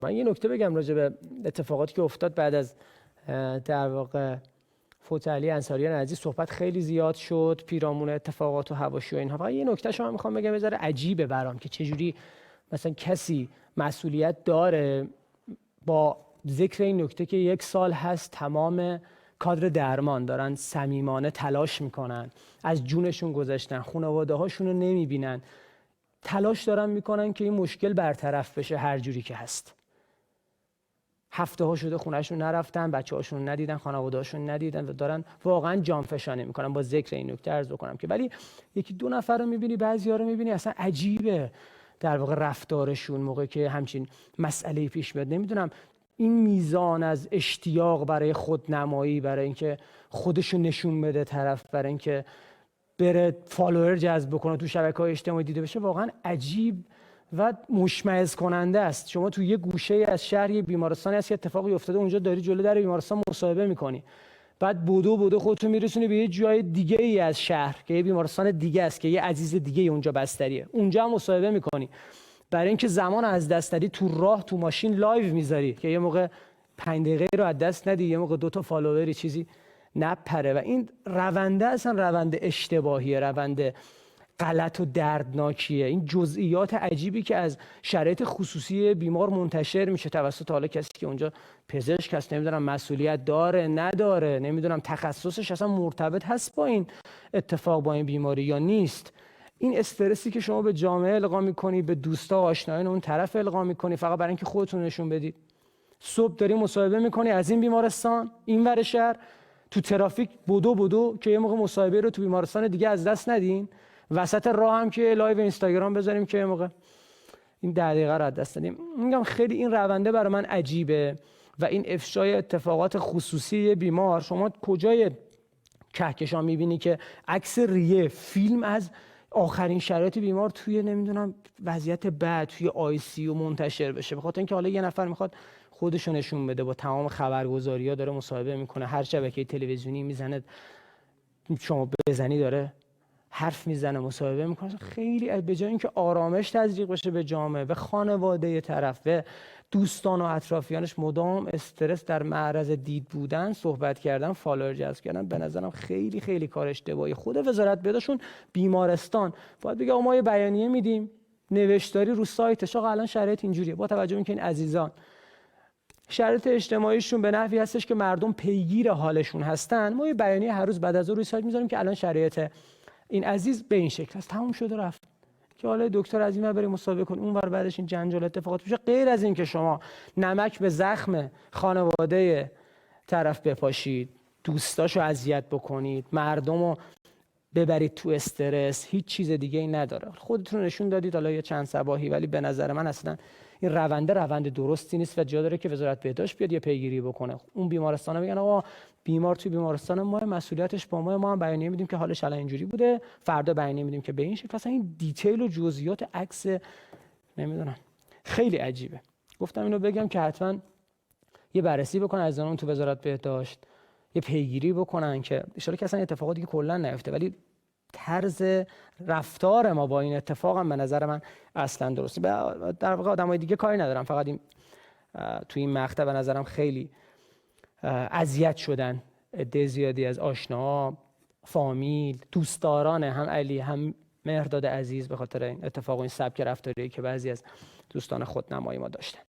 من یه نکته بگم راجع به اتفاقاتی که افتاد بعد از در واقع فوت علی انصاریان عزیز. صحبت خیلی زیاد شد پیرامون اتفاقات و حواشی و اینها. فقط یه نکته شما میخوام بگم، یه ذره عجیبه برام که چجوری مثلا کسی مسئولیت داره با ذکر این نکته که 1 سال هست تمام کادر درمان دارن صمیمانه تلاش میکنن، از جونشون گذاشتن، خانواده هاشون رو نمیبینن، تلاش دارن میکنن که این مشکل برطرف بشه هر جوری که هست. هفته ها شده خونهشون نرفتن، بچه هاشون ندیدن، خانواده هاشون ندیدن و دارن واقعا جانفشانی میکنن. با ذکر این نکته عرض بکنم که ولی 1-2 نفر رو میبینی، بعضیا رو میبینی اصلا عجیبه در واقع رفتارشون موقعی که همچین مسئله پیش میاد. نمیدونم این میزان از اشتیاق برای خودنمایی، برای اینکه خودشو نشون بده طرف، برای اینکه بره فالوور جذب بکنه تو شبکه‌های اجتماعی دیده بشه، واقعا عجیب و مشمئز کننده است. شما تو یه گوشه از شهر یه بیمارستانی هست که اتفاقی افتاده، اونجا داری جلوی در بیمارستان مصاحبه میکنی، بعد بدو خودتو میرسونی به یه جای دیگه ای از شهر که یه بیمارستان دیگه است که یه عزیز دیگه اونجا بستریه، اونجا هم مصاحبه میکنی. برای اینکه زمان از دست ندی تو راه تو ماشین لایو میذاری که یه موقع 5 دقیقه رو از دست ندی، یه موقع 2 تا فالووری چیزی نپره. و این رونده اصلا روند اشتباهیه، روند غلط و دردناکیه. این جزئیات عجیبی که از شرایط خصوصی بیمار منتشر میشه توسط حالا کسی که اونجا پزشک هست، نمیدونم مسئولیت داره نداره، نمیدونم تخصصش اصلا مرتبط هست با این اتفاق، با این بیماری یا نیست. این استرسی که شما به جامعه القا میکنی، به دوستا و آشنایان اون طرف القا میکنی فقط برای اینکه خودتون نشون بدید. صبح داری مصاحبه میکنی از این بیمارستان این ور شهر، تو ترافیک بدو که یه موقع مصاحبه رو تو بیمارستان دیگه از دست ندین، وسط راه هم که لایو اینستاگرام بذاریم که یه موقع این 10 دقیقه رو از دست ندیم. میگم خیلی این رونده برای من عجیبه و این افشای اتفاقات خصوصی بیمار. شما کجای کهکشان میبینی که عکس ریه فیلم از آخرین شرایط بیمار توی نمیدونم وضعیت بد توی آی سی یو منتشر بشه؟ به خاطر اینکه حالا یه نفر میخواد خودشو نشون بده، با تمام خبرگزاری‌ها داره مصاحبه میکنه، هر شبکه تلویزیونی میزنه، شما بزنی داره حرف میزنه، مصاحبه میکنه. خیلی به جای اینکه آرامش تزریق بشه به جامعه، به خانواده طرف، به دوستان و اطرافیانش، مدام استرس در معرض دید بودن، صحبت کردن، فالوور جذب کردن، به نظرم خیلی کار اشتباهی. خود وزارت بهداشتشون بیمارستان باید بگه ما یه بیانیه میدیم نوشتاری رو سایتش، آقا الان شرایط اینجوریه، با توجه به اینکه این عزیزان شرایط اجتماعیشون به نحوی هستش که مردم پیگیر حالشون هستن، ما یه بیانیه هر روز بعد از ظهر روی سایت میذاریم که الان شرایط این عزیز به این شکل است، تموم شده رفت. که حالا دکتر از این ور بره مصاحبه کن، اون ور بعدش این جنجال اتفاقات میشه. غیر از این که شما نمک به زخم خانواده طرف بپاشید، دوستاشو اذیت بکنید، مردمو ببرید تو استرس، هیچ چیز دیگه ای نداره. خودتون نشون دادید حالا یه چند صباحی، ولی به نظر من اصلا این روند درستی نیست و جا داره که وزارت بهداشت بیاد یه پیگیری بکنه. اون بیمارستانا میگن آقا بیمار توی بیمارستان ما، مسئولیتش با ما هم بیانیه میدیم که حالش الان اینجوری بوده، فردا بیانیه میدیم که به این شکل. اصلا این دیتیل و جزئیات عکس نمیدونم خیلی عجیبه. گفتم اینو بگم که حتما یه بررسی بکنن از اون تو وزارت بهداشت، یه پیگیری بکنن که ان شاءالله که اصلا اتفاقاتی که کلا نیفته. ولی طرز رفتار ما با این اتفاق هم به نظر من اصلا درسته. در واقع آدمای دیگه کاری ندارم، فقط این تو این مقطع به نظرم خیلی اذیت شدن عده زیادی از آشناها، فامیل، دوستداران هم علی هم مهرداد عزیز به خاطر این اتفاق و این سبک رفتاری که بعضی از دوستان خودنمایی ما داشتن.